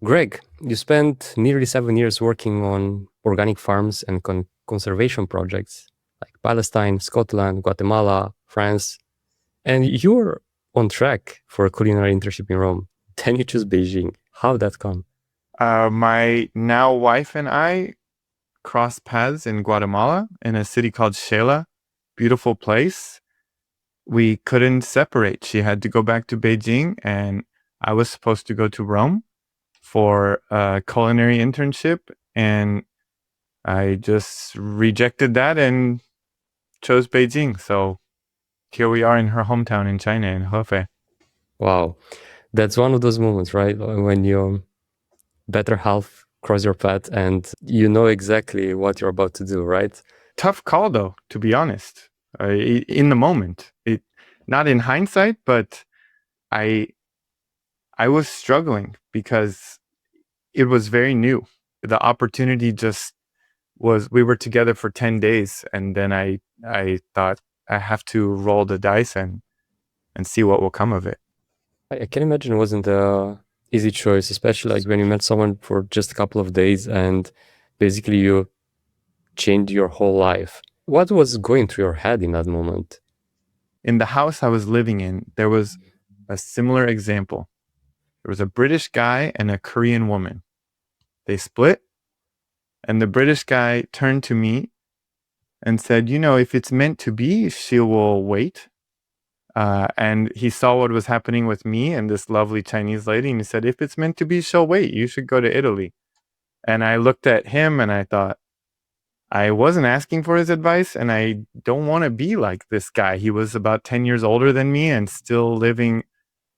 Greg, you spent nearly 7 years working on organic farms and conservation projects like Palestine, Scotland, Guatemala, France, and you're on track for a culinary internship in Rome. Then you choose Beijing. How'd that come? My now wife and I crossed paths in Guatemala in a city called Shela. Beautiful place. We couldn't separate. She had to go back to Beijing, and I was supposed to go to Rome for a culinary internship. And I just rejected that and chose Beijing. So here we are in her hometown in China, in Hefei. Wow, that's one of those moments, right? When your better half cross your path and you know exactly what you're about to do, right? Tough call, though, to be honest. In the moment, not in hindsight, but I was struggling because it was very new. The opportunity just was. We were together for 10 days, and then I thought I have to roll the dice and see what will come of it. I can imagine it wasn't a easy choice, especially like when you met someone for just a couple of days and basically you changed your whole life. What was going through your head in that moment? In the house I was living in, there was a similar example. There was a British guy and a Korean woman. They split, and the British guy turned to me and said, if it's meant to be, she will wait. And he saw what was happening with me and this lovely Chinese lady, and he said, if it's meant to be, she'll wait. You should go to Italy. And I looked at him and I thought, I wasn't asking for his advice, and I don't want to be like this guy. He was about 10 years older than me and still living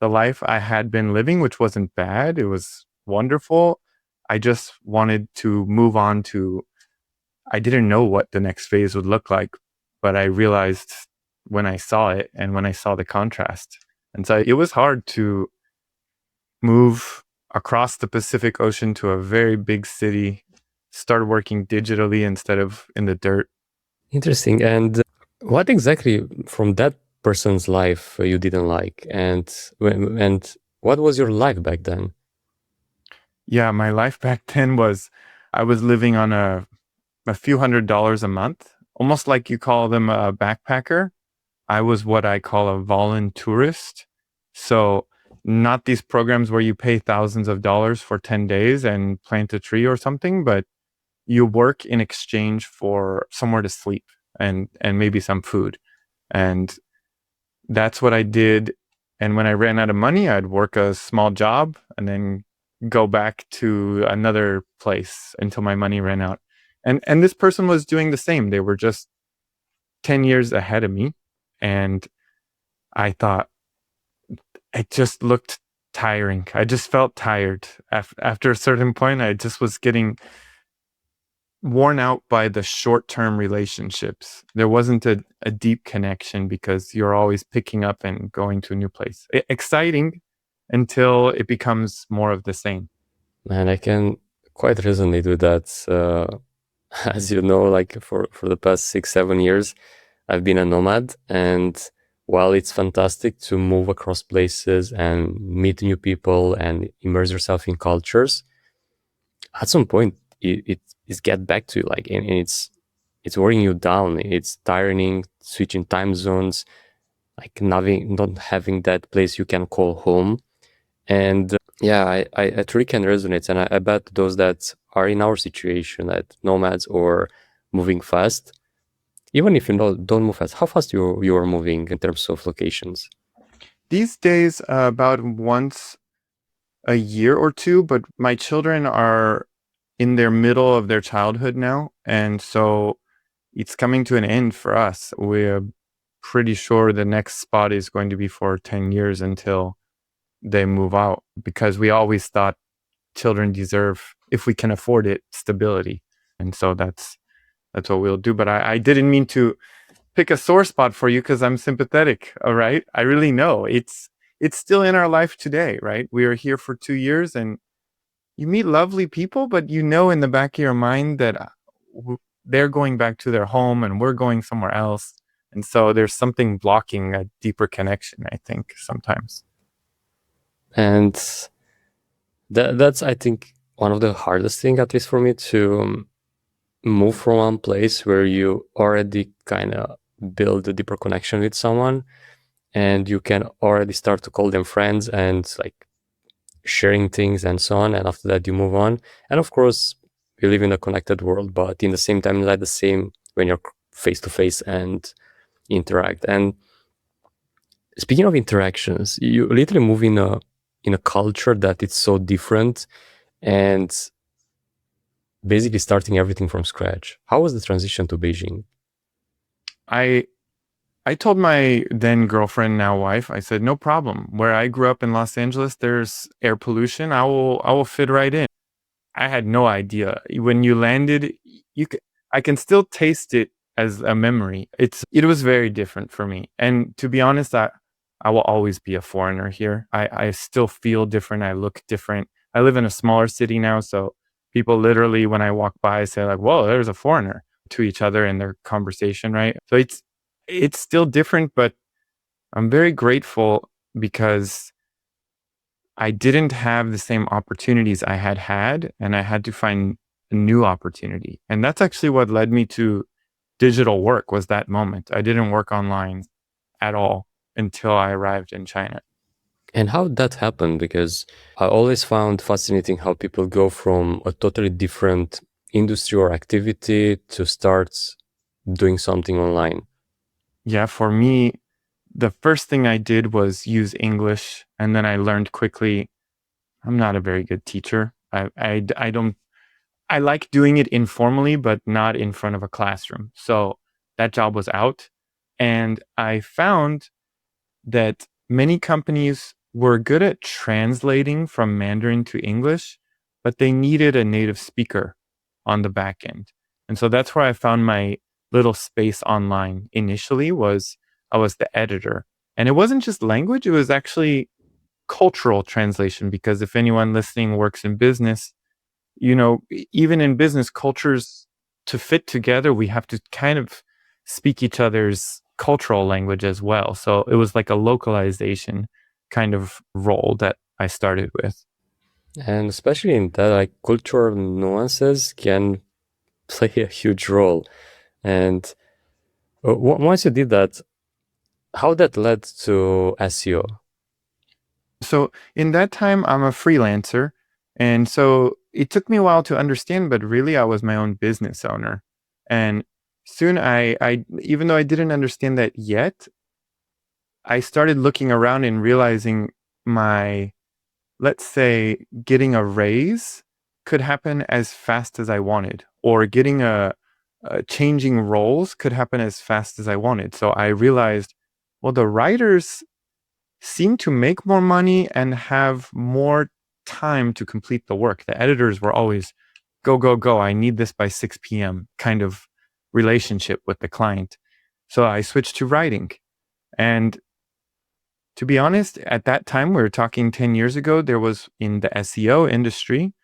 the life I had been living, which wasn't bad. It was wonderful. I just wanted to move on to, I didn't know what the next phase would look like, but I realized when I saw it and when I saw the contrast. And so it was hard to move across the Pacific Ocean to a very big city, start working digitally instead of in the dirt. Interesting. And what exactly from that person's life you didn't like? And what was your life back then? Yeah, my life back then was, I was living on a few $100s a month, almost like you call them a backpacker. I was what I call a voluntourist. So not these programs where you pay thousands of dollars for 10 days and plant a tree or something, but you work in exchange for somewhere to sleep and maybe some food. And that's what I did. And when I ran out of money, I'd work a small job and then go back to another place until my money ran out. And this person was doing the same. They were just 10 years ahead of me. And I thought it just looked tiring. I just felt tired. After a certain point, I just was getting worn out by the short-term relationships. There wasn't a deep connection because you're always picking up and going to a new place. Exciting until it becomes more of the same. Man, I can quite resonate with that. As you know, like for the past 6-7 years, I've been a nomad, and while it's fantastic to move across places and meet new people and immerse yourself in cultures, at some point it gets back to you, like, and it's wearing you down. It's tiring, switching time zones, like not having that place you can call home. And yeah, I truly can resonate, and I bet those that are in our situation, that nomads or moving fast, even if you don't move fast, how fast you are moving in terms of locations? These days, about once a year or two, but my children are in their middle of their childhood now. And so it's coming to an end for us. We're pretty sure the next spot is going to be for 10 years until they move out, because we always thought children deserve, if we can afford it, stability. And so that's what we'll do. But I didn't mean to pick a sore spot for you because I'm sympathetic. All right. I really know it's still in our life today, right? We are here for 2 years and you meet lovely people, but in the back of your mind that they're going back to their home and we're going somewhere else. And so there's something blocking a deeper connection, I think, sometimes. And That's, I think, one of the hardest thing, at least for me, to move from one place where you already kind of build a deeper connection with someone, and you can already start to call them friends and like sharing things and so on. And after that, you move on. And of course, we live in a connected world, but in the same time, not the same when you're face to face and interact. And speaking of interactions, you literally move in a culture that it's so different, and basically starting everything from scratch. How was the transition to Beijing? I I told my then girlfriend, now wife, I said, no problem. Where I grew up in Los Angeles, there's air pollution. I will fit right in. I had no idea. When you landed, you c I can still taste it as a memory. It was very different for me. And to be honest, I will always be a foreigner here. I still feel different. I look different. I live in a smaller city now, so people literally, when I walk by, say like, "Whoa, there's a foreigner," to each other in their conversation, right? So it's still different, but I'm very grateful because I didn't have the same opportunities I had, and I had to find a new opportunity. And that's actually what led me to digital work, was that moment. I didn't work online at all until I arrived in China. And how did that happen? Because I always found fascinating how people go from a totally different industry or activity to start doing something online. Yeah, for me, the first thing I did was use English, and then I learned quickly I'm not a very good teacher. I don't I like doing it informally, but not in front of a classroom. So that job was out. And I found that many companies were good at translating from Mandarin to English, but they needed a native speaker on the back end. And so that's where I found my little space online initially. Was I was the editor. And it wasn't just language, it was actually cultural translation, because if anyone listening works in business, even in business cultures, to fit together, we have to kind of speak each other's cultural language as well. So it was like a localization kind of role that I started with. And especially in that, like cultural nuances can play a huge role. And once you did that, how that led to SEO? So in that time, I'm a freelancer. And so it took me a while to understand, but really I was my own business owner. And soon I even though I didn't understand that yet, I started looking around and realizing my, let's say, getting a raise could happen as fast as I wanted, or getting a changing roles could happen as fast as I wanted. So I realized, well, the writers seem to make more money and have more time to complete the work. The editors were always go, go, go. I need this by 6 p.m. kind of relationship with the client. So I switched to writing. And to be honest, at that time, we were talking 10 years ago, there was in the SEO industry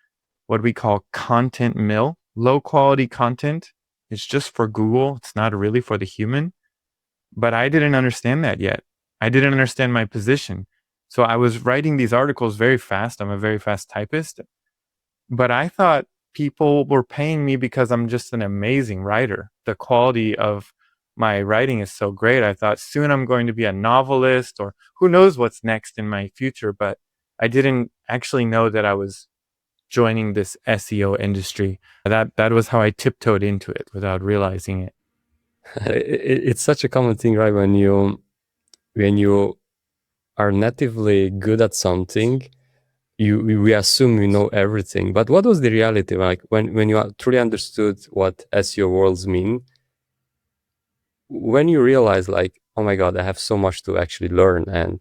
what we call content mill, low quality content. It's just for Google, it's not really for the human. But I didn't understand that yet. I didn't understand my position. So I was writing these articles very fast. I'm a very fast typist. But I thought people were paying me because I'm just an amazing writer. The quality of my writing is so great. I thought soon I'm going to be a novelist, or who knows what's next in my future. But I didn't actually know that I was joining this SEO industry. That was how I tiptoed into it without realizing it. It's such a common thing, right? When you are natively good at something, we assume we know everything. But what was the reality like when you truly understood what SEO worlds mean? When you realize like, oh my God, I have so much to actually learn. And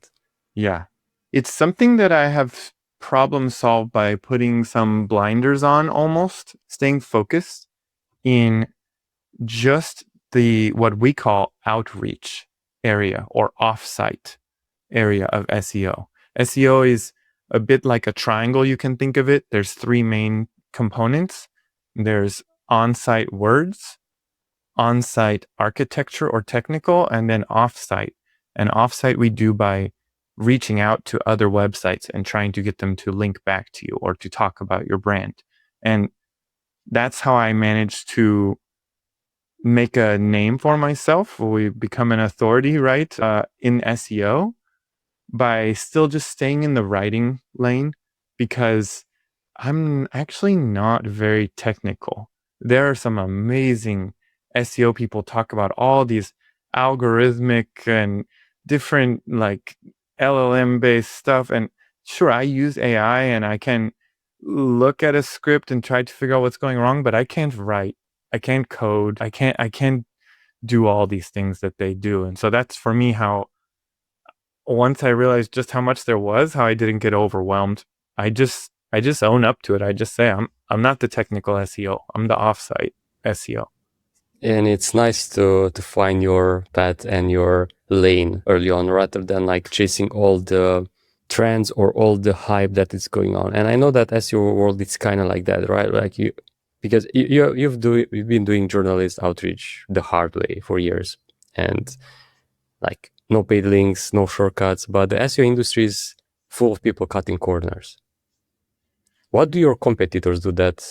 Yeah. It's something that I have problem solved by putting some blinders on, almost staying focused in just the what we call outreach area or offsite area of SEO. SEO is a bit like a triangle, you can think of it. There's three main components. There's on-site words, on-site architecture or technical, and then off-site. And off-site we do by reaching out to other websites and trying to get them to link back to you or to talk about your brand. And that's how I managed to make a name for myself. We become an authority, right, in SEO by still just staying in the writing lane, because I'm actually not very technical. There are some amazing SEO people talk about all these algorithmic and different like LLM based stuff. And sure, I use AI and I can look at a script and try to figure out what's going wrong, but I can't write. I can't code. I can't do all these things that they do. And so that's for me how, once I realized just how much there was, how I didn't get overwhelmed. I just own up to it. I just say I'm not the technical SEO. I'm the offsite SEO. And it's nice to find your path and your lane early on, rather than like chasing all the trends or all the hype that is going on. And I know that SEO world, it's kind of like that, right? Like because you've been doing journalist outreach the hard way for years, and like no paid links, no shortcuts, but the SEO industry is full of people cutting corners. What do your competitors do that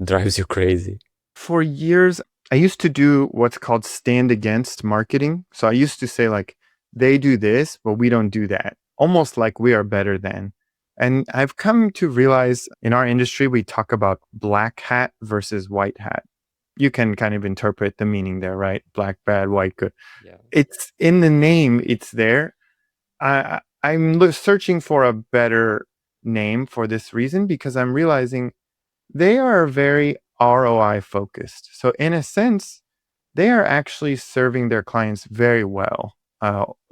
drives you crazy? For years, I used to do what's called stand against marketing. So I used to say like, they do this, but we don't do that. Almost like we are better than. And I've come to realize in our industry, we talk about black hat versus white hat. You can kind of interpret the meaning there, right? Black bad, white good. Yeah. It's in the name, it's there. I'm searching for a better name for this reason, because I'm realizing they are very ROI focused. So in a sense, they are actually serving their clients very well.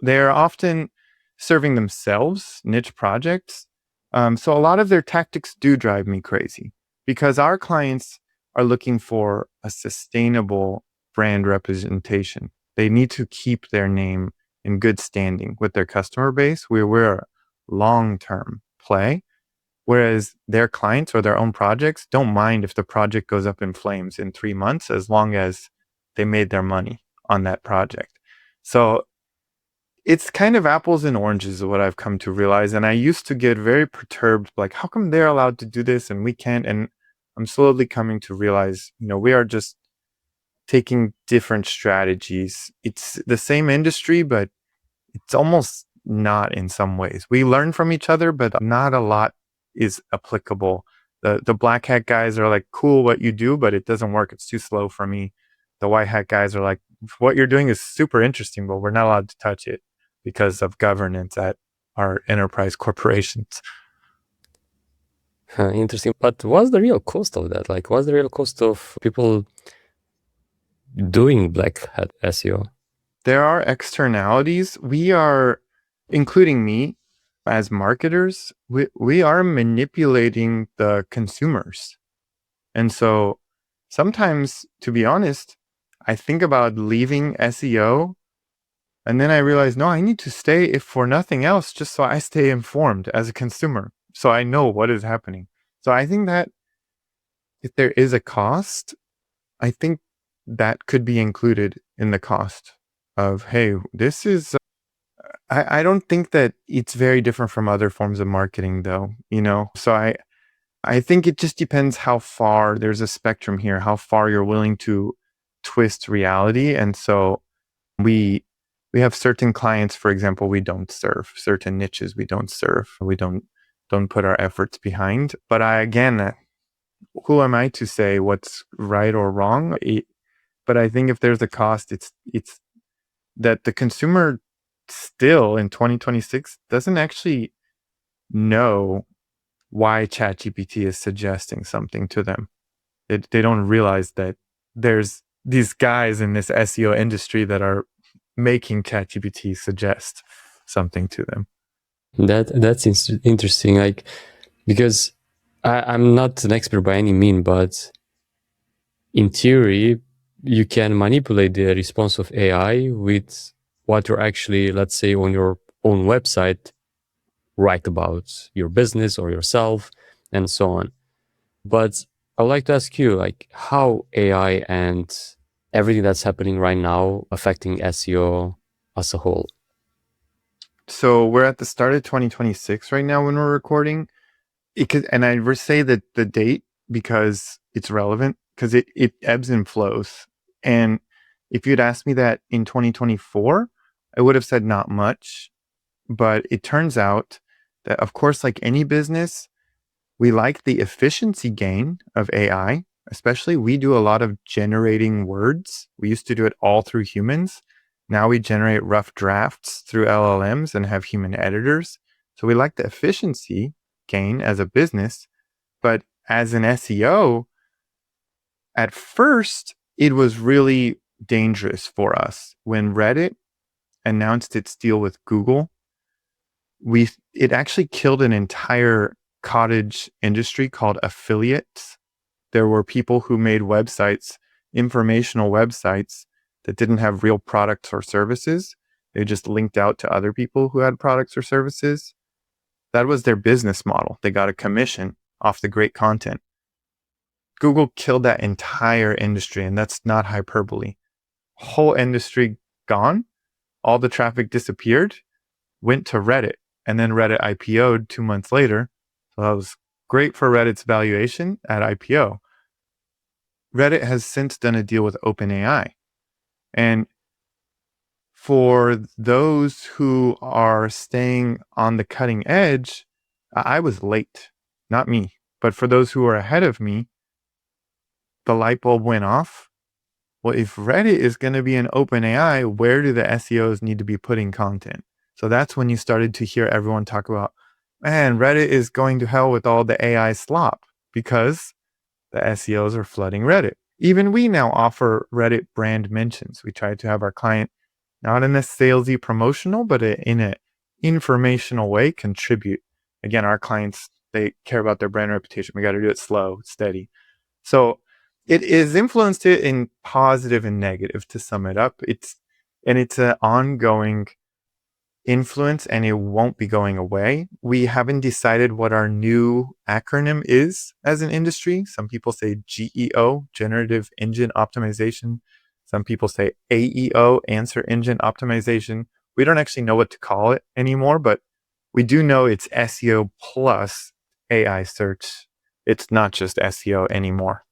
They are often serving themselves, niche projects. So a lot of their tactics do drive me crazy, because our clients are looking for a sustainable brand representation. They need to keep their name in good standing with their customer base. We're a long-term play. Whereas their clients or their own projects don't mind if the project goes up in flames in 3 months, as long as they made their money on that project. So it's kind of apples and oranges is what I've come to realize. And I used to get very perturbed, like, how come they're allowed to do this and we can't? And I'm slowly coming to realize, we are just taking different strategies. It's the same industry, but it's almost not in some ways. We learn from each other, but not a lot is applicable. The black hat guys are like, cool what you do, but it doesn't work. It's too slow for me. The white hat guys are like, what you're doing is super interesting, but we're not allowed to touch it because of governance at our enterprise corporations. Interesting. But what's the real cost of that? Like, what's the real cost of people doing black hat SEO? There are externalities. We are, including me, as marketers, we are manipulating the consumers. And so sometimes, to be honest, I think about leaving SEO, and then I realize, no, I need to stay, if for nothing else, just so I stay informed as a consumer, so I know what is happening. So I think that if there is a cost, I think that could be included in the cost of, hey, this is, I don't think that it's very different from other forms of marketing though, So I think it just depends how far, there's a spectrum here, how far you're willing to twist reality. And so we have certain clients, for example, we don't serve, certain niches we don't serve, we don't put our efforts behind. But who am I to say what's right or wrong? But I think if there's a cost, it's that the consumer still in 2026 doesn't actually know why ChatGPT is suggesting something to them. They don't realize that there's these guys in this SEO industry that are making ChatGPT suggest something to them. That's interesting. Like, because I'm not an expert by any means, but in theory, you can manipulate the response of AI with what you're actually, let's say, on your own website, write about your business or yourself, and so on. But I would like to ask you, like, how AI and everything that's happening right now affecting SEO as a whole. So we're at the start of 2026 right now when we're recording. And I say that the date because it's relevant, because it ebbs and flows. And if you'd asked me that in 2024, I would have said not much. But it turns out that, of course, like any business, we like the efficiency gain of AI. Especially, we do a lot of generating words. We used to do it all through humans. Now we generate rough drafts through LLMs and have human editors. So we like the efficiency gain as a business. But as an SEO, at first, it was really dangerous for us. When Reddit announced its deal with Google, it actually killed an entire cottage industry called affiliates. There were people who made websites, informational websites that didn't have real products or services. They just linked out to other people who had products or services. That was their business model. They got a commission off the great content. Google killed that entire industry, and that's not hyperbole. Whole industry gone. All the traffic disappeared, went to Reddit, and then Reddit IPO'd 2 months later. So that was great for Reddit's valuation at IPO. Reddit has since done a deal with OpenAI. And for those who are staying on the cutting edge, I was late, not me. But for those who are ahead of me, the light bulb went off. Well, if Reddit is going to be an OpenAI, where do the SEOs need to be putting content? So that's when you started to hear everyone talk about, man, Reddit is going to hell with all the AI slop because the SEOs are flooding Reddit. Even we now offer Reddit brand mentions. We try to have our client, not in a salesy promotional, but in an informational way, contribute. Again, our clients, they care about their brand reputation. We got to do it slow, steady. So it is influenced it in positive and negative, to sum it up. It's an ongoing influence, and it won't be going away. We haven't decided what our new acronym is as an industry. Some people say GEO, Generative Engine Optimization. Some people say AEO, Answer Engine Optimization. We don't actually know what to call it anymore, but we do know it's SEO plus AI search. It's not just SEO anymore.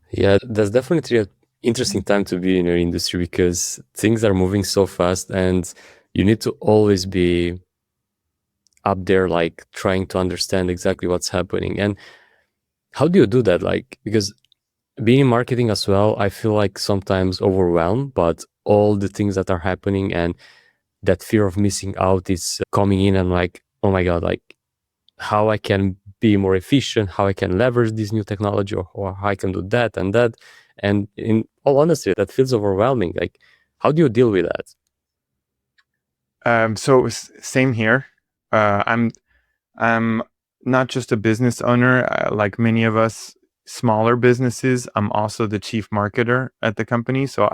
Yeah, that's definitely an interesting time to be in your industry because things are moving so fast and you need to always be up there, like trying to understand exactly what's happening. And how do you do that? Like, because being in marketing as well, I feel like sometimes overwhelmed, but all the things that are happening and that fear of missing out is coming in and like, oh my God, like how I can be more efficient, how I can leverage this new technology or how I can do that and that. And in all honesty, that feels overwhelming. Like, how do you deal with that? So it was same here. I'm not just a business owner, like many of us smaller businesses. I'm also the chief marketer at the company. So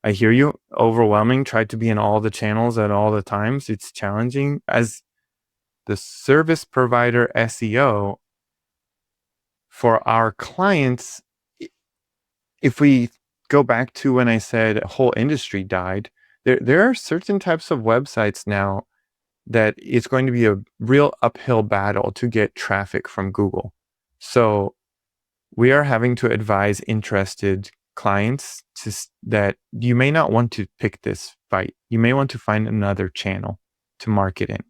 I hear you. Overwhelming. Try to be in all the channels at all the times. It's challenging. As the service provider SEO for our clients, if we go back to when I said a whole industry died, there are certain types of websites now that it's going to be a real uphill battle to get traffic from Google. So we are having to advise interested clients that you may not want to pick this fight. You may want to find another channel to market in.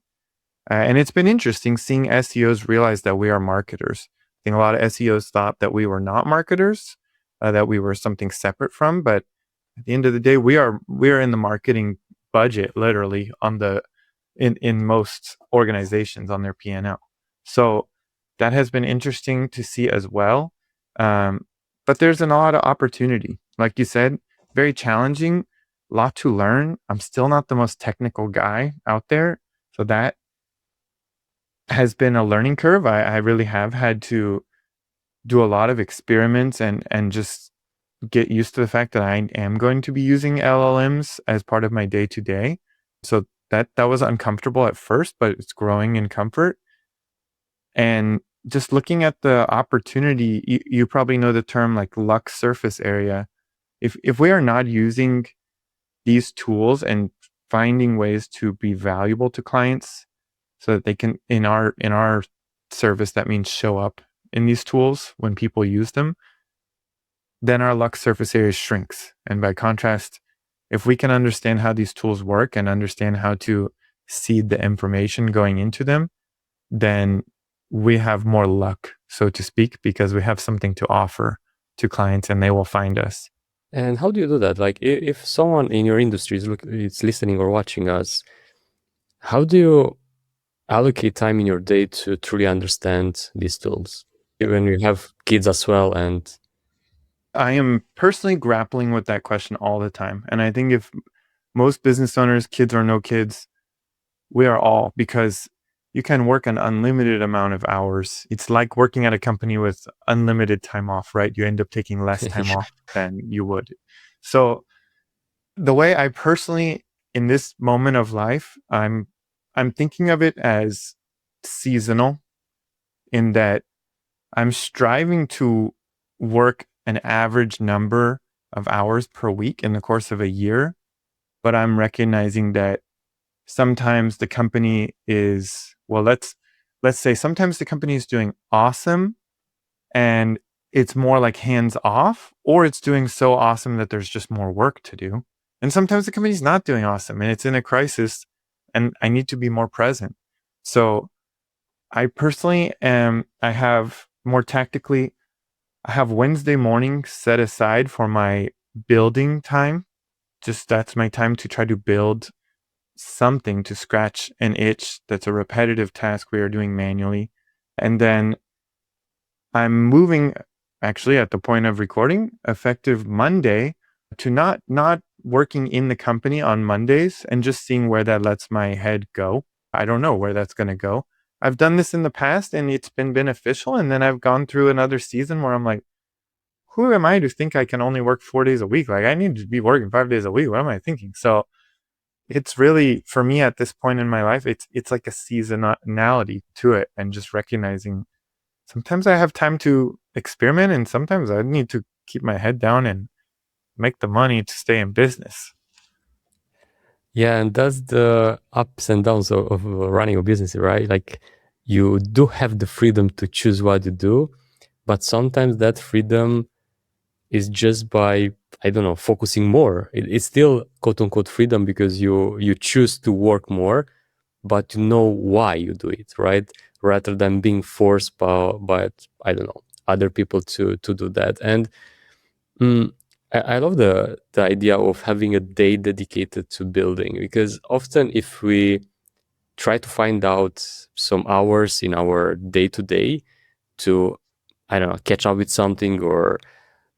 And it's been interesting seeing SEOs realize that we are marketers. I think a lot of SEOs thought that we were not marketers, that we were something separate from. But at the end of the day, we are in the marketing budget, literally on the in most organizations on their P&L. So that has been interesting to see as well. But there's a lot of opportunity. Like you said, very challenging, a lot to learn. I'm still not the most technical guy out there. So that has been a learning curve. I really have had to do a lot of experiments and just get used to the fact that I am going to be using LLMs as part of my day-to-day. So that was uncomfortable at first, but it's growing in comfort. And just looking at the opportunity, you probably know the term like Lux surface area. If we are not using these tools and finding ways to be valuable to clients so that they can, in our service, that means show up in these tools when people use them, then our luck surface area shrinks. And by contrast, if we can understand how these tools work and understand how to seed the information going into them, then we have more luck, so to speak, because we have something to offer to clients and they will find us. And how do you do that? Like if someone in your industry is listening or watching us, how do you allocate time in your day to truly understand these tools? When you have kids as well. And I am personally grappling with that question all the time. And I think if most business owners, kids or no kids, we are all, because you can work an unlimited amount of hours. It's like working at a company with unlimited time off, right? You end up taking less time yeah. off than you would. So the way I personally, in this moment of life, I'm thinking of it as seasonal, in that I'm striving to work an average number of hours per week in the course of a year, but I'm recognizing that sometimes the company is, well, let's say sometimes the company is doing awesome and it's more like hands off, or it's doing so awesome that there's just more work to do. And sometimes the company's not doing awesome and it's in a crisis and I need to be more present. So I personally I have more tactically, I have Wednesday morning set aside for my building time. Just that's my time to try to build something to scratch an itch that's a repetitive task we are doing manually. And then I'm moving, actually at the point of recording, effective Monday, to not working in the company on Mondays and just seeing where that lets my head go. I don't know where that's going to go. I've done this in the past and it's been beneficial. And then I've gone through another season where I'm like, who am I to think I can only work 4 days a week? Like I need to be working 5 days a week. What am I thinking? So it's really, for me at this point in my life, it's like a seasonality to it, and just recognizing sometimes I have time to experiment and sometimes I need to keep my head down and make the money to stay in business. Yeah, and that's the ups and downs of running a business, right? Like you do have the freedom to choose what you do, but sometimes that freedom is just by, I don't know, focusing more. It's still quote unquote freedom because you choose to work more, but you know why you do it, right? Rather than being forced by I don't know, other people to do that. And I love the idea of having a day dedicated to building, because often if we try to find out some hours in our day to day to, I don't know, catch up with something or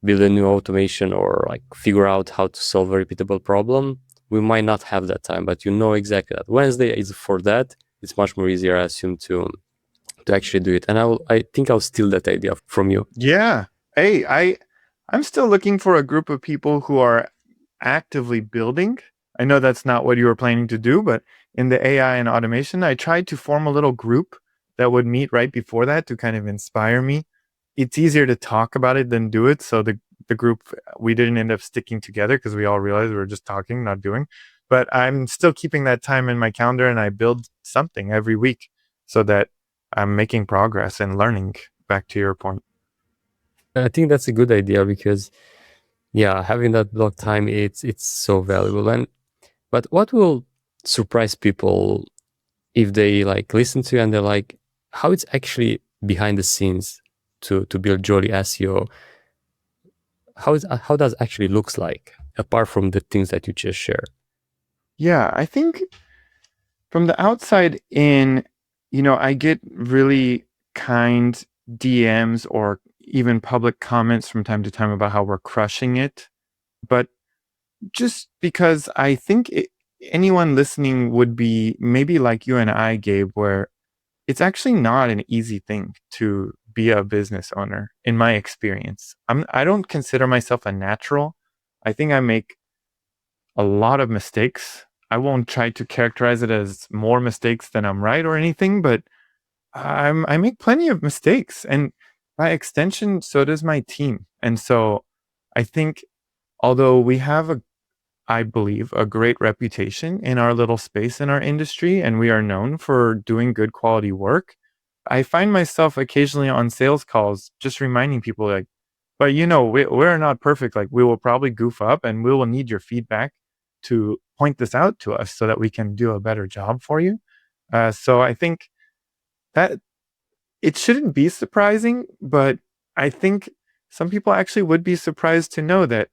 build a new automation or like figure out how to solve a repeatable problem, we might not have that time. But you know exactly that Wednesday is for that. It's much more easier, I assume, to actually do it. And I think I'll steal that idea from you. Yeah. Hey, I'm still looking for a group of people who are actively building. I know that's not what you were planning to do, but in the AI and automation, I tried to form a little group that would meet right before that to kind of inspire me. It's easier to talk about it than do it. So the group, we didn't end up sticking together because we all realized we were just talking, not doing. But I'm still keeping that time in my calendar and I build something every week so that I'm making progress and learning, back to your point. I think that's a good idea because, yeah, having that block time, it's so valuable. And but what will surprise people if they like listen to you and they're like, how it's actually behind the scenes to build Jolly SEO? How does actually looks like apart from the things that you just share? Yeah, I think from the outside in, I get really kind DMs or even public comments from time to time about how we're crushing it. But just because I think anyone listening would be maybe like you and I, Gabe, where it's actually not an easy thing to be a business owner, in my experience. I don't consider myself a natural. I think I make a lot of mistakes. I won't try to characterize it as more mistakes than I'm right or anything, but I make plenty of mistakes, and by extension, so does my team. And so I think although we have I believe, a great reputation in our little space in our industry, and we are known for doing good quality work. I find myself occasionally on sales calls just reminding people like, but we're not perfect. Like we will probably goof up and we will need your feedback to point this out to us so that we can do a better job for you. So I think that it shouldn't be surprising, but I think some people actually would be surprised to know that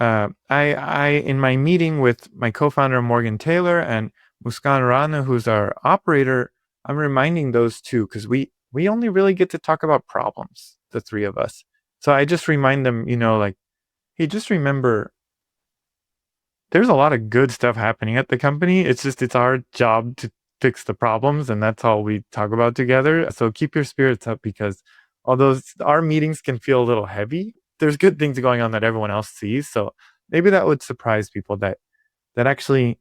I in my meeting with my co-founder Morgan Taylor and Muskan Rana, who's our operator, I'm reminding those two because we only really get to talk about problems, the three of us. So I just remind them, like, hey, just remember, there's a lot of good stuff happening at the company. It's our job to fix the problems, and that's all we talk about together. So keep your spirits up because although our meetings can feel a little heavy, there's good things going on that everyone else sees. So maybe that would surprise people that actually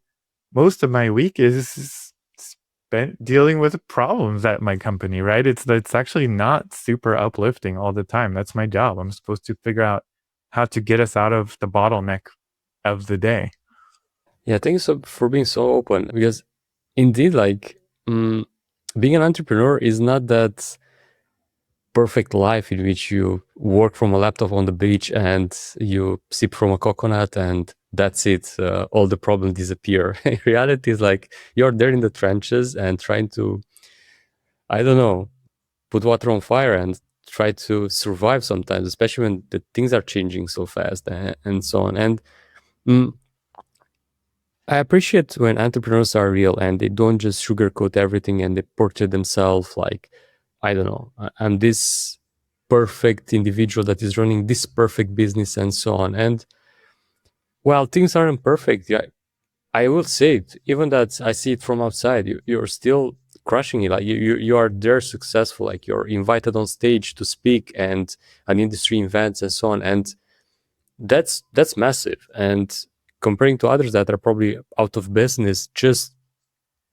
most of my week is spent dealing with problems at my company, right? It's actually not super uplifting all the time. That's my job. I'm supposed to figure out how to get us out of the bottleneck of the day. Yeah, thank you for being so open because indeed, like, being an entrepreneur is not that perfect life in which you work from a laptop on the beach and you sip from a coconut and that's it. All the problems disappear. In reality, is like you're there in the trenches and trying to, I don't know, put water on fire and try to survive sometimes, especially when the things are changing so fast and so on. And mm, I appreciate when entrepreneurs are real and they don't just sugarcoat everything and they portray themselves like, I don't know, I'm this perfect individual that is running this perfect business and so on. And while things aren't perfect, yeah, I will say it, even that I see it from outside, you're still crushing it. Like you are there successful, like you're invited on stage to speak and at industry events and so on. And that's massive. And comparing to others that are probably out of business just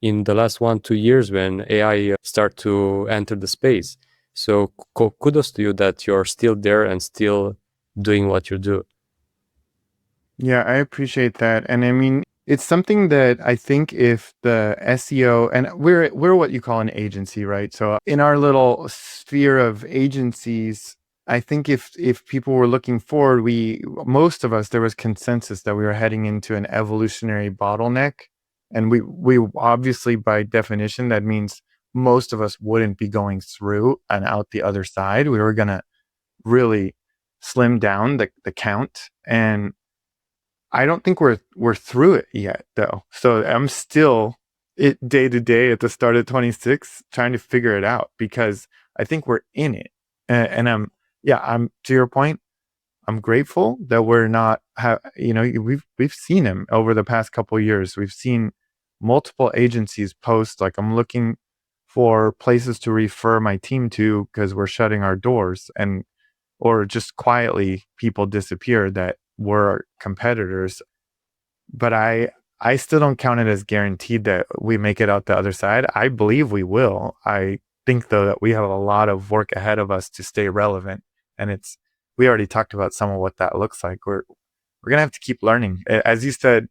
in the last 1-2 years when AI start to enter the space. So kudos to you that you're still there and still doing what you do. Yeah, I appreciate that. And I mean, it's something that I think if the SEO, and we're what you call an agency, right? So in our little sphere of agencies, I think if people were looking forward, most of us, there was consensus that we were heading into an evolutionary bottleneck. And we obviously, by definition, that means most of us wouldn't be going through and out the other side. We were gonna really slim down the count. And I don't think we're through it yet, though. So I'm still day to day at the start of 26 trying to figure it out because I think we're in it. And I'm to your point. I'm grateful that we're not. We've seen him over the past couple of years. We've seen multiple agencies post like, I'm looking for places to refer my team to because we're shutting our doors, and or just quietly people disappear that were competitors. But I still don't count it as guaranteed that we make it out the other side. I believe we will. I think though that we have a lot of work ahead of us to stay relevant, and we already talked about some of what that looks like. We're gonna have to keep learning. As you said,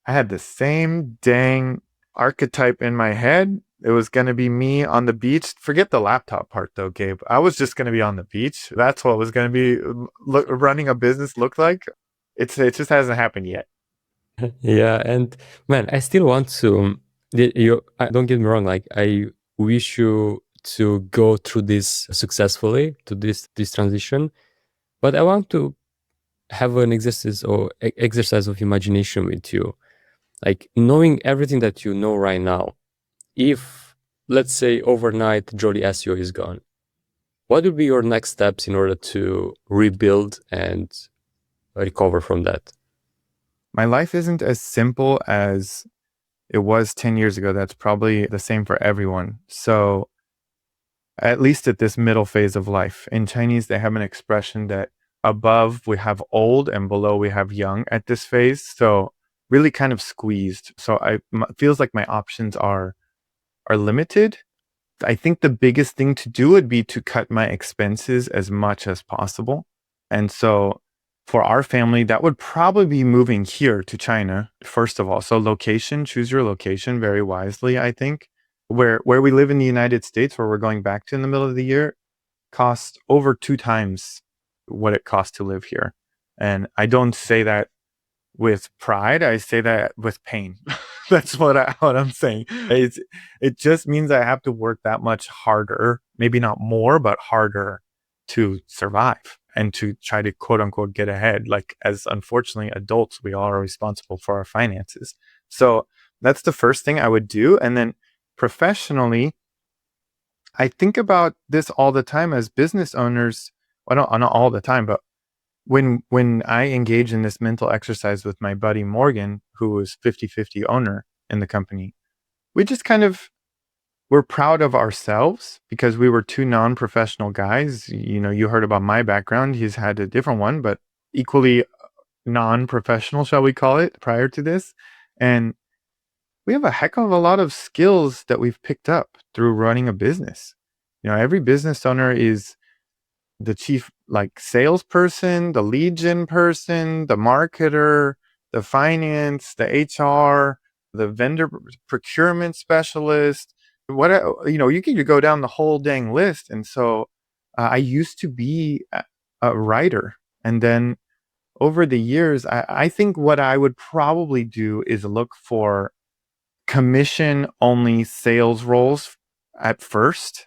I had the same dang archetype in my head. It was going to be me on the beach. Forget the laptop part though, Gabe. I was just going to be on the beach. That's what was going to be running a business look like. It just hasn't happened yet. Yeah, and man, I still want to. Don't get me wrong. Like I wish you to go through this successfully to this transition, but I want to have an exercise of imagination with you, like knowing everything that you know right now. If let's say overnight Jolly SEO is gone, what would be your next steps in order to rebuild and recover from that? My life isn't as simple as it was 10 years ago. That's probably the same for everyone. So at least at this middle phase of life. In Chinese, they have an expression that above we have old and below we have young at this phase. So really kind of squeezed. So feels like my options are limited. I think the biggest thing to do would be to cut my expenses as much as possible. And so for our family, that would probably be moving here to China, first of all. So location, choose your location very wisely, I think. Where we live in the United States, where we're going back to in the middle of the year, costs over 2 times what it costs to live here. And I don't say that with pride. I say that with pain. That's what I'm saying. It just means I have to work that much harder, maybe not more, but harder to survive and to try to quote unquote get ahead. Like, as unfortunately adults, we all are responsible for our finances. So that's the first thing I would do. And then professionally, I think about this all the time as business owners. Well, not all the time, but when I engage in this mental exercise with my buddy Morgan, who was 50-50 owner in the company, we just kind of we're proud of ourselves because we were two non-professional guys. You heard about my background. He's had a different one, but equally non-professional, shall we call it, prior to this. And we have a heck of a lot of skills that we've picked up through running a business. Every business owner is the chief salesperson, the lead gen person, the marketer, the finance, the HR, the vendor procurement specialist. You can go down the whole dang list. And so I used to be a writer. And then over the years, I think what I would probably do is look for commission only sales roles at first.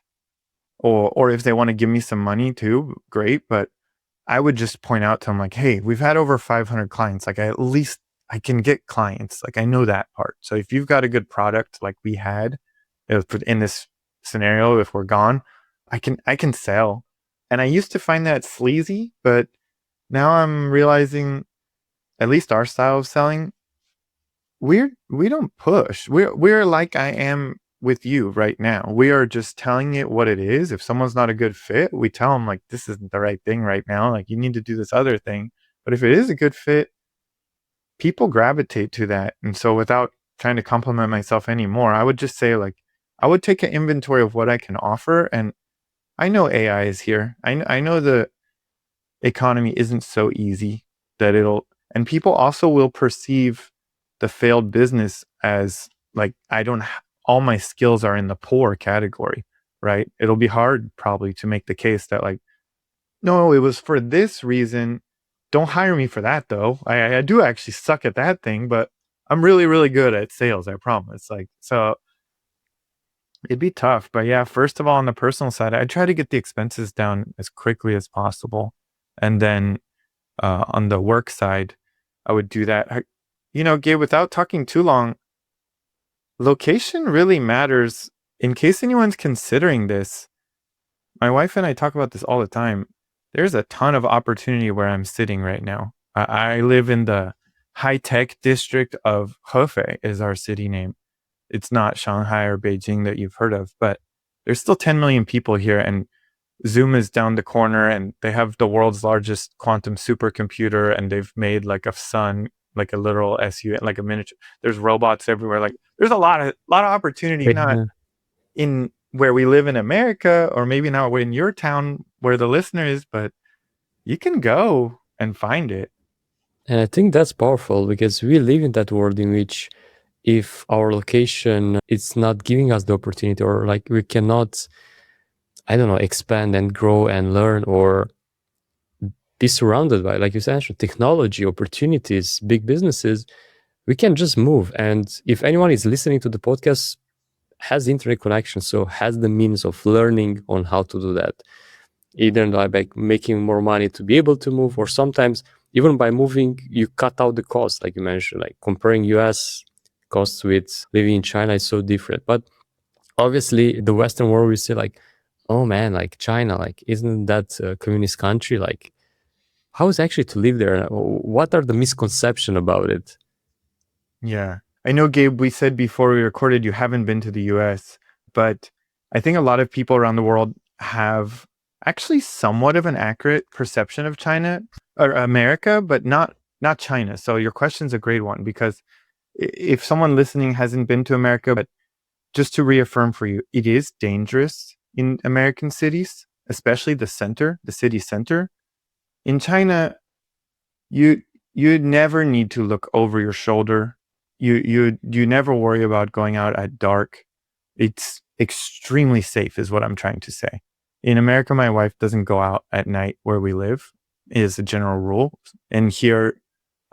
Or if they want to give me some money too, great. But I would just point out to them like, hey, we've had over 500 clients. Like, at least I can get clients. Like, I know that part. So if you've got a good product like we had in this scenario, if we're gone, I can sell. And I used to find that sleazy, but now I'm realizing, at least our style of selling, we don't push. We're like I am with you right now. We are just telling it what it is. If someone's not a good fit, we tell them like, this isn't the right thing right now. Like, you need to do this other thing. But if it is a good fit, people gravitate to that. And so without trying to compliment myself anymore, I would just say like, I would take an inventory of what I can offer. And I know AI is here. I know the economy isn't so easy that and people also will perceive the failed business as like, all my skills are in the poor category, right? It'll be hard probably to make the case that like, no, it was for this reason. Don't hire me for that though. I do actually suck at that thing, but I'm really, really good at sales. I promise. So it'd be tough, but yeah, first of all, on the personal side, I try to get the expenses down as quickly as possible. And then on the work side, I would do that. Gabe, without talking too long, location really matters. In case anyone's considering this, my wife and I talk about this all the time. There's a ton of opportunity where I'm sitting right now. I live in the high-tech district of Hefei is our city name. It's not Shanghai or Beijing that you've heard of, but there's still 10 million people here, and Zoom is down the corner, and they have the world's largest quantum supercomputer, and they've made like a sun, like a literal SU, like a miniature. There's robots everywhere. Like, there's a lot of opportunity, not in where we live in America, or maybe not in your town where the listener is, but you can go and find it. And I think that's powerful because we live in that world in which if our location is not giving us the opportunity, or like we cannot, I don't know, expand and grow and learn or be surrounded by, like you said, technology, opportunities, big businesses, we can just move. And if anyone is listening to the podcast, has internet connection, so has the means of learning on how to do that, either by making more money to be able to move, or sometimes even by moving, you cut out the cost, like you mentioned, like comparing US costs with living in China is so different. But obviously the Western world, we say like, oh man, like China, like isn't that a communist country? Like, how is actually to live there? What are the misconceptions about it? Yeah. I know, Gabe, we said before we recorded you haven't been to the US, but I think a lot of people around the world have actually somewhat of an accurate perception of China or America, but not China. So your question's a great one, because if someone listening hasn't been to America, but just to reaffirm for you, it is dangerous in American cities, especially the city center. In China, you never need to look over your shoulder. You never worry about going out at dark. It's extremely safe is what I'm trying to say. In America, my wife doesn't go out at night where we live, is a general rule. And here,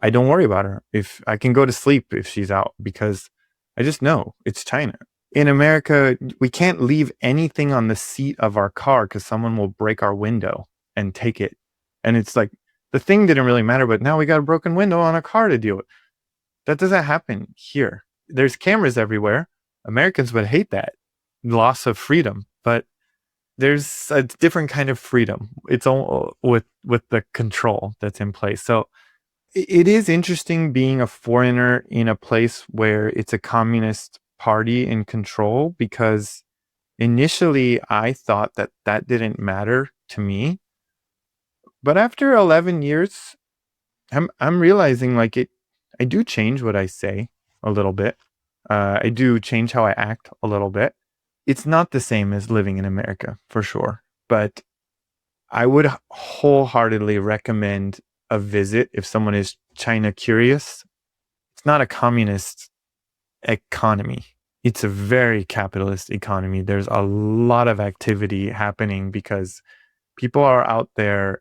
I don't worry about her. If I can go to sleep if she's out, because I just know it's China. In America, we can't leave anything on the seat of our car because someone will break our window and take it. And it's like, the thing didn't really matter, but now we got a broken window on a car to deal with. That doesn't happen here. There's cameras everywhere. Americans would hate that loss of freedom, but there's a different kind of freedom. It's all with the control that's in place. So it is interesting being a foreigner in a place where it's a communist party in control, because initially I thought that that didn't matter to me. But after 11 years, I'm realizing like I do change what I say a little bit. I do change how I act a little bit. It's not the same as living in America, for sure. But I would wholeheartedly recommend a visit if someone is China curious. It's not a communist economy. It's a very capitalist economy. There's a lot of activity happening because people are out there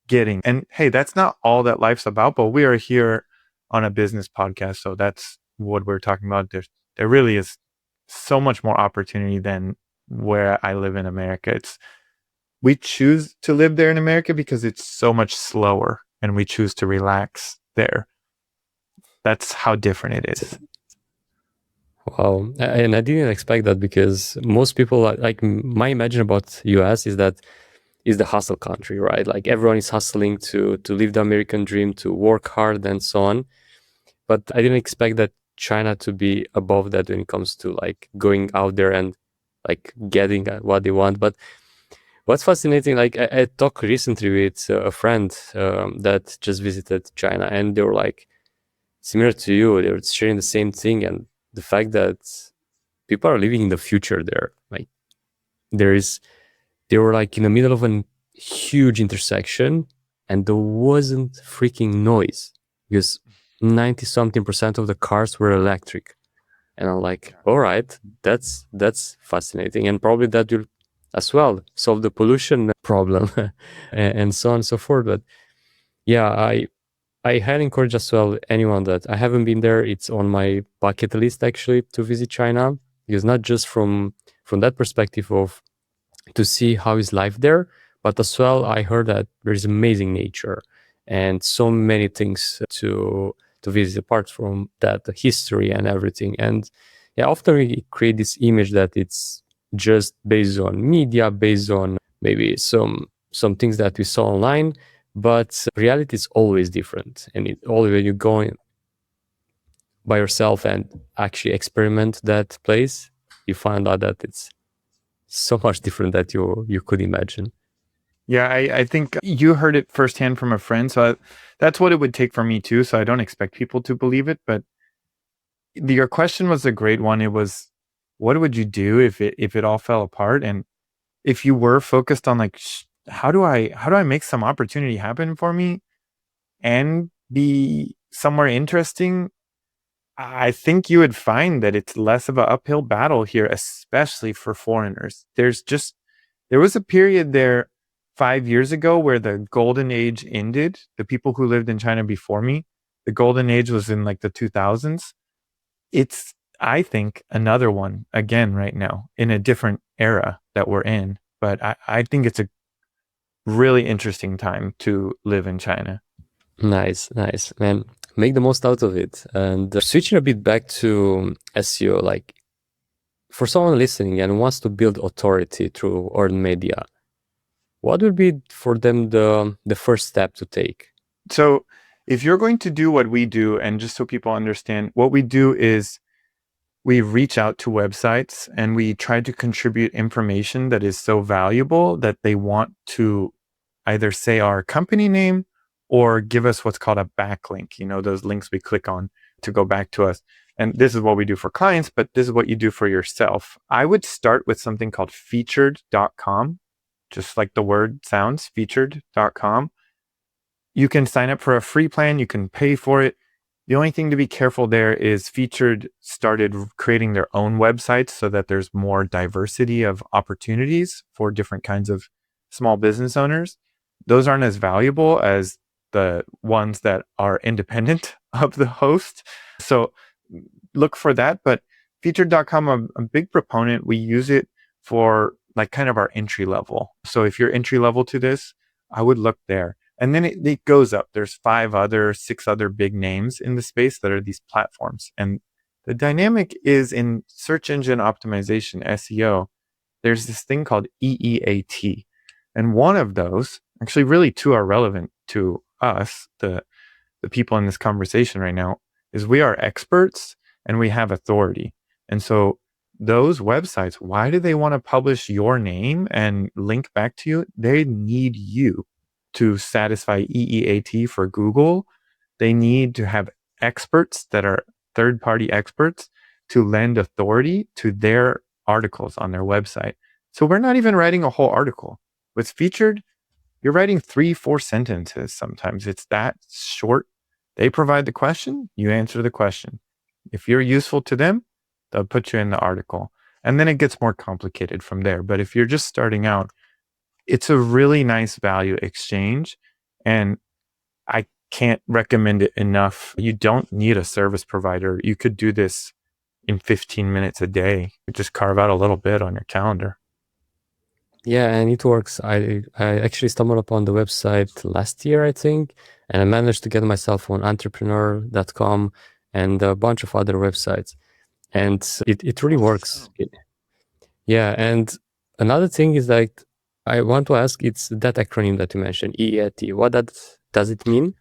getting. And hey, that's not all that life's about, but we are here on a business podcast, so that's what we're talking about. There really is so much more opportunity than where I live in America. We choose to live there in America because it's so much slower, and we choose to relax there. That's how different it is. Wow. And I didn't expect that, because most people, like my imagine about US is that is the hustle country, right? Like everyone is hustling to live the American dream, to work hard and so on. But I didn't expect that China to be above that when it comes to like going out there and like getting what they want. But what's fascinating, like I talked recently with a friend that just visited China, and they were like, similar to you, they were sharing the same thing. And the fact that people are living in the future there, like they were like in the middle of a huge intersection, and there wasn't freaking noise because 90 something % of the cars were electric. And I'm like, all right, that's fascinating. And probably that will as well solve the pollution problem and so on and so forth. But yeah, I highly encourage as well anyone that I haven't been there. It's on my bucket list actually to visit China, because not just from that perspective of to see how is life there, but as well I heard that there's amazing nature and so many things to visit apart from that, the history and everything. And yeah, often we create this image that it's just based on media, based on maybe some things that we saw online, but reality is always different. And it always, when you go in by yourself and actually experiment that place, you find out that it's so much different that you could imagine. Yeah, I think you heard it firsthand from a friend. So that's what it would take for me too. So I don't expect people to believe it. But your question was a great one. It was, what would you do if it all fell apart? And if you were focused on like, how do I make some opportunity happen for me and be somewhere interesting? I think you would find that it's less of an uphill battle here, especially for foreigners. There was a period there 5 years ago where the golden age ended. The people who lived in China before me, the golden age was in like the 2000s. It's, I think, another one again right now in a different era that we're in. But I think it's a really interesting time to live in China. Nice, man. Make the most out of it. And switching a bit back to SEO, like for someone listening and wants to build authority through earned media, what would be for them the first step to take? So if you're going to do what we do, and just so people understand, what we do is we reach out to websites and we try to contribute information that is so valuable that they want to either say our company name or give us what's called a backlink, those links we click on to go back to us. And this is what we do for clients, but this is what you do for yourself. I would start with something called featured.com, just like the word sounds, featured.com. You can sign up for a free plan. You can pay for it. The only thing to be careful there is Featured started creating their own websites so that there's more diversity of opportunities for different kinds of small business owners. Those aren't as valuable as the ones that are independent of the host. So look for that. But Featured.com, I'm a big proponent. We use it for like kind of our entry level. So if you're entry level to this, I would look there. And then it goes up. There's 6 other big names in the space that are these platforms. And the dynamic is in search engine optimization, SEO, there's this thing called EEAT. And one of those, actually really two are relevant to us, the people in this conversation right now, is we are experts and we have authority. And so those websites, why do they want to publish your name and link back to you? They need you to satisfy EEAT for Google. They need to have experts that are third-party experts to lend authority to their articles on their website. So we're not even writing a whole article. What's Featured, you're writing 3-4 sentences sometimes. It's that short. They provide the question, you answer the question. If you're useful to them, they'll put you in the article. And then it gets more complicated from there. But if you're just starting out, it's a really nice value exchange. And I can't recommend it enough. You don't need a service provider. You could do this in 15 minutes a day. You just carve out a little bit on your calendar. Yeah, and it works. I actually stumbled upon the website last year, I think, and I managed to get myself on entrepreneur.com and a bunch of other websites. And it really works. Yeah, and another thing is like, I want to ask, it's that acronym that you mentioned, EEAT. What does it mean?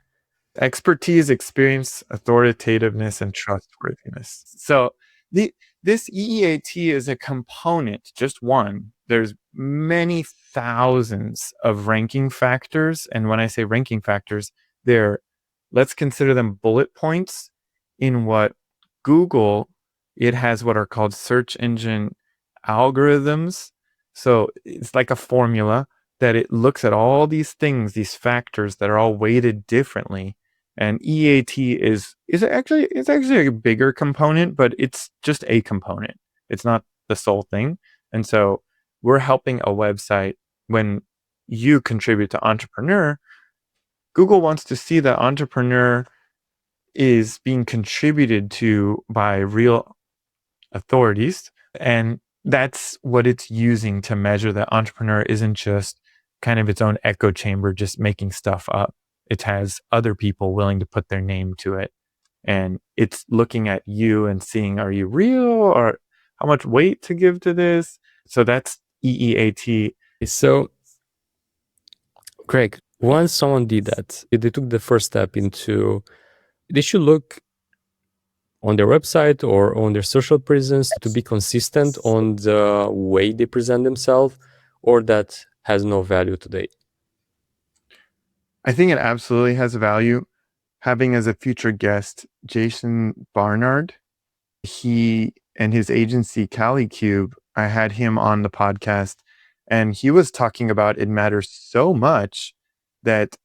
Expertise, experience, authoritativeness, and trustworthiness. So this EEAT is a component, just one. There's many thousands of ranking factors. And when I say ranking factors, let's consider them bullet points in what Google, it has what are called search engine algorithms. So it's like a formula that it looks at all these things, these factors that are all weighted differently. And EAT is actually a bigger component, but it's just a component. It's not the sole thing. And so we're helping a website. When you contribute to Entrepreneur, Google wants to see that Entrepreneur is being contributed to by real authorities. And that's what it's using to measure that Entrepreneur isn't just kind of its own echo chamber, just making stuff up. It has other people willing to put their name to it. And it's looking at you and seeing, are you real, or how much weight to give to this? So that's EEAT. So, Greg, once someone did that, they took the first step into, they should look on their website or on their social presence to be consistent on the way they present themselves, or that has no value today? I think it absolutely has value. Having as a future guest Jason Barnard, he and his agency CaliCube, I had him on the podcast, and he was talking about it matters so much that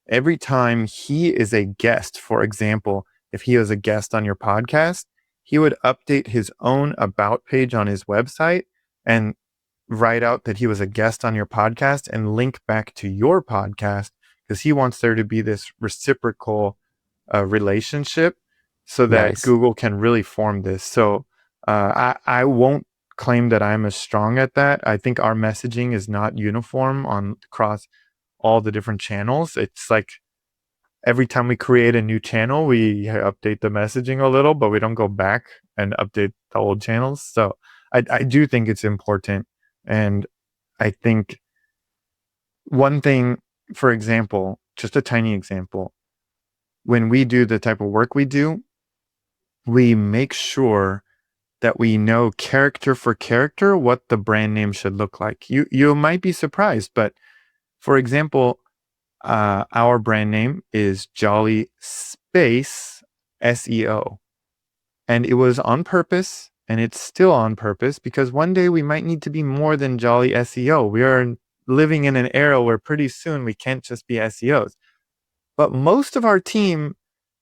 every time he is a guest, for example, if he was a guest on your podcast, he would update his own about page on his website and write out that he was a guest on your podcast and link back to your podcast, because he wants there to be this reciprocal relationship so that Nice. Google can really form this. So I won't claim that I'm as strong at that. I think our messaging is not uniform across all the different channels. It's like every time we create a new channel, we update the messaging a little, but we don't go back and update the old channels. So I do think it's important. And I think one thing, for example, just a tiny example, when we do the type of work we do, we make sure that we know character for character what the brand name should look like. You might be surprised, but for example, our brand name is Jolly Space SEO. And it was on purpose, and it's still on purpose, because one day we might need to be more than Jolly SEO. We are living in an era where pretty soon we can't just be SEOs. But most of our team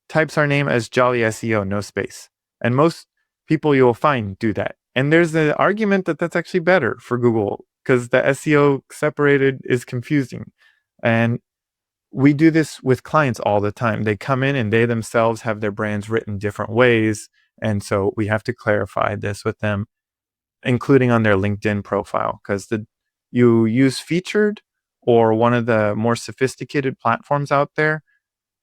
types our name as Jolly SEO, no space. And most people you'll find do that. And there's an argument that that's actually better for Google because the SEO separated is confusing. And we do this with clients all the time. They come in and they themselves have their brands written different ways. And so we have to clarify this with them, including on their LinkedIn profile, because you use featured or one of the more sophisticated platforms out there.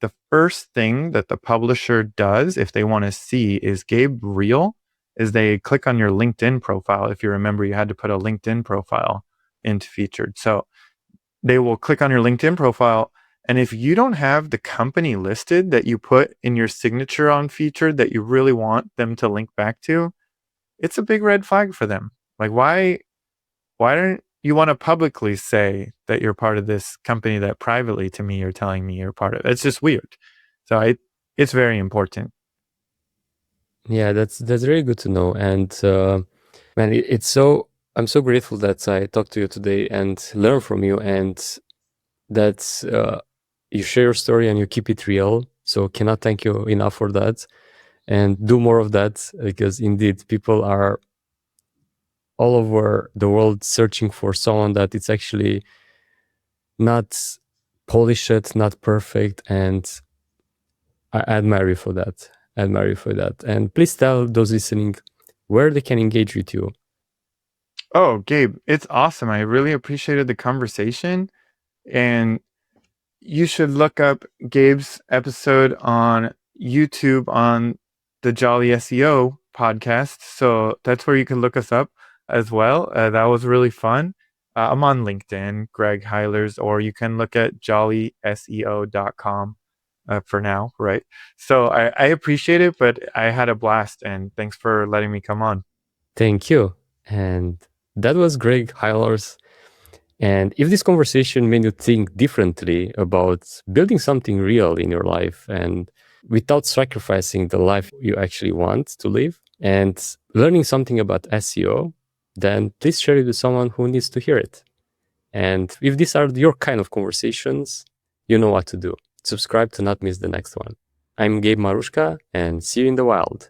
The first thing that the publisher does if they want to see is Gabe real is they click on your LinkedIn profile. If you remember, you had to put a LinkedIn profile into featured. So they will click on your LinkedIn profile. And if you don't have the company listed that you put in your signature on featured that you really want them to link back to, it's a big red flag for them. Like, why don't you want to publicly say that you're part of this company that privately to me you're telling me you're part of? It's just weird. So it's very important. Yeah, that's really good to know. And man, I'm so grateful that I talked to you today and learn from you, and that you share your story and you keep it real. So cannot thank you enough for that, and do more of that, because indeed people are all over the world searching for someone that it's actually not polished, not perfect, and I admire you for that. And please tell those listening where they can engage with you. Oh, Gabe, it's awesome. I really appreciated the conversation. And you should look up Gabe's episode on YouTube on the Jolly SEO podcast. So that's where you can look us up as well. That was really fun. I'm on LinkedIn, Greg Heilers, or you can look at jollyseo.com for now, right? So I appreciate it, but I had a blast, and thanks for letting me come on. Thank you. And that was Greg Heilers. And if this conversation made you think differently about building something real in your life and without sacrificing the life you actually want to live and learning something about SEO, then please share it with someone who needs to hear it. And if these are your kind of conversations, you know what to do. Subscribe to not miss the next one. I'm Gabe Marushka, and see you in the wild.